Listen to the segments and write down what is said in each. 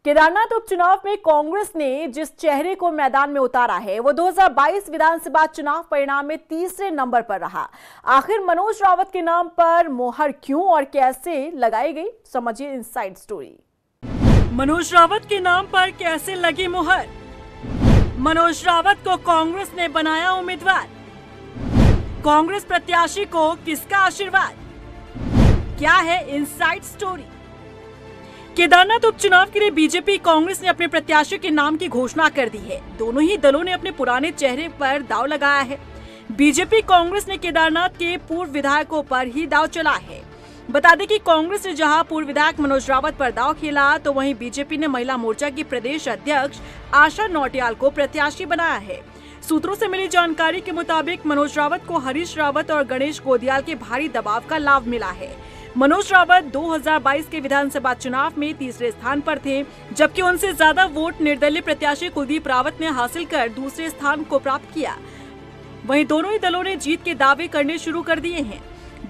केदारनाथ उपचुनाव में कांग्रेस ने जिस चेहरे को मैदान में उतारा है वो 2022 विधानसभा चुनाव परिणाम में तीसरे नंबर पर रहा। आखिर मनोज रावत के नाम पर मोहर क्यों और कैसे लगाई गई, समझिए इनसाइड स्टोरी। मनोज रावत के नाम पर कैसे लगी मोहर? मनोज रावत को कांग्रेस ने बनाया उम्मीदवार। कांग्रेस प्रत्याशी को किसका आशीर्वाद? क्या है इनसाइड स्टोरी? केदारनाथ उपचुनाव के लिए बीजेपी कांग्रेस ने अपने प्रत्याशी के नाम की घोषणा कर दी है। दोनों ही दलों ने अपने पुराने चेहरे पर दांव लगाया है। बीजेपी कांग्रेस ने केदारनाथ के पूर्व विधायकों पर ही दांव चला है। बता दें कि कांग्रेस ने जहां पूर्व विधायक मनोज रावत पर दांव खेला, तो वहीं बीजेपी ने महिला मोर्चा की प्रदेश अध्यक्ष आशा नौटियाल को प्रत्याशी बनाया है। सूत्रों से मिली जानकारी के मुताबिक मनोज रावत को हरीश रावत और गणेश गोदियाल के भारी दबाव का लाभ मिला है। मनोज रावत 2022 के विधानसभा चुनाव में तीसरे स्थान पर थे, जबकि उनसे ज्यादा वोट निर्दलीय प्रत्याशी कुलदीप रावत ने हासिल कर दूसरे स्थान को प्राप्त किया। वहीं दोनों ही दलों ने जीत के दावे करने शुरू कर दिए हैं।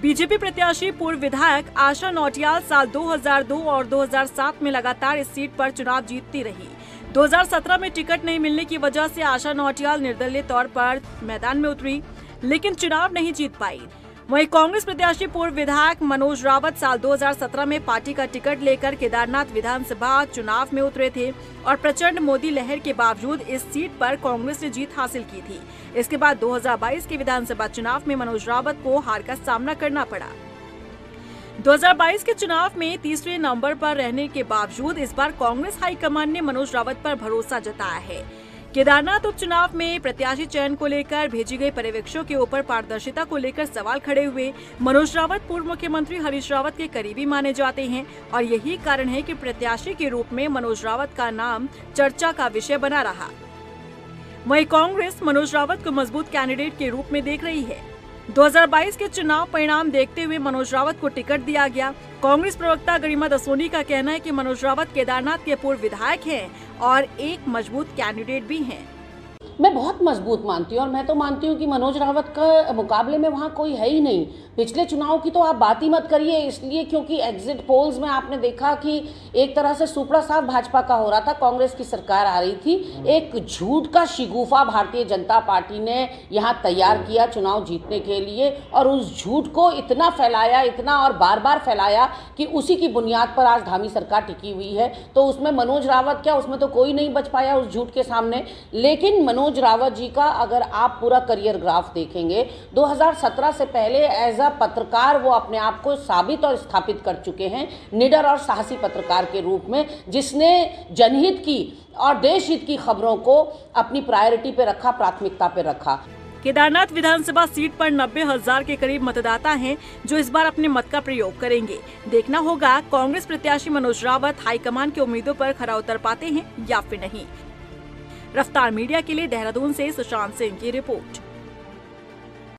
बीजेपी प्रत्याशी पूर्व विधायक आशा नौटियाल साल 2002 और 2007 में लगातार इस सीट पर चुनाव जीतती रही। 2017 में टिकट नहीं मिलने की वजह से आशा नौटियाल निर्दलीय तौर पर मैदान में उतरी, लेकिन चुनाव नहीं जीत पाई। वहीं कांग्रेस प्रत्याशी पूर्व विधायक मनोज रावत साल 2017 में पार्टी का टिकट लेकर केदारनाथ विधानसभा चुनाव में उतरे थे और प्रचंड मोदी लहर के बावजूद इस सीट पर कांग्रेस ने जीत हासिल की थी। इसके बाद 2022 के विधानसभा चुनाव में मनोज रावत को हार का सामना करना पड़ा। 2022 के चुनाव में तीसरे नंबर पर रहने के बावजूद इस बार कांग्रेस हाईकमान ने मनोज रावत पर भरोसा जताया है। केदारनाथ उपचुनाव में प्रत्याशी चयन को लेकर भेजी गई पर्यवेक्षकों के ऊपर पारदर्शिता को लेकर सवाल खड़े हुए। मनोज रावत पूर्व मुख्यमंत्री हरीश रावत के करीबी माने जाते हैं और यही कारण है कि प्रत्याशी के रूप में मनोज रावत का नाम चर्चा का विषय बना रहा। वहीं कांग्रेस मनोज रावत को मजबूत कैंडिडेट के रूप में देख रही है। 2022 के चुनाव परिणाम देखते हुए मनोज रावत को टिकट दिया गया। कांग्रेस प्रवक्ता गरिमा दसोनी का कहना है कि मनोज रावत केदारनाथ के पूर्व विधायक हैं और एक मजबूत कैंडिडेट भी हैं। मैं बहुत मजबूत मानती हूँ और मैं तो मानती हूँ कि मनोज रावत का मुकाबले में वहाँ कोई है ही नहीं। पिछले चुनाव की तो आप बात ही मत करिए, इसलिए क्योंकि एग्जिट पोल्स में आपने देखा कि एक तरह से सुपड़ा साफ भाजपा का हो रहा था, कांग्रेस की सरकार आ रही थी। एक झूठ का शिगुफा भारतीय जनता पार्टी ने यहाँ तैयार किया चुनाव जीतने के लिए और उस झूठ को इतना फैलाया, इतना और बार बार फैलाया कि उसी की बुनियाद पर आज धामी सरकार टिकी हुई है। तो उसमें मनोज रावत क्या, उसमें तो कोई नहीं बच पाया उस झूठ के सामने। लेकिन मनोज रावत जी का अगर आप पूरा करियर ग्राफ देखेंगे, 2017 से पहले एज पत्रकार वो अपने आप को साबित और स्थापित कर चुके हैं, निडर और साहसी पत्रकार के रूप में, जिसने जनहित की और देश हित की खबरों को अपनी प्रायोरिटी पे रखा, प्राथमिकता पे रखा। केदारनाथ विधानसभा सीट पर 90,000 के करीब मतदाता हैं जो इस बार अपने मत का प्रयोग करेंगे। देखना होगा कांग्रेस प्रत्याशी मनोज रावत हाईकमान की उम्मीदों पर खरा उतर पाते हैं या फिर नहीं। रफ्तार मीडिया के लिए देहरादून से सुशांत सिंह की रिपोर्ट।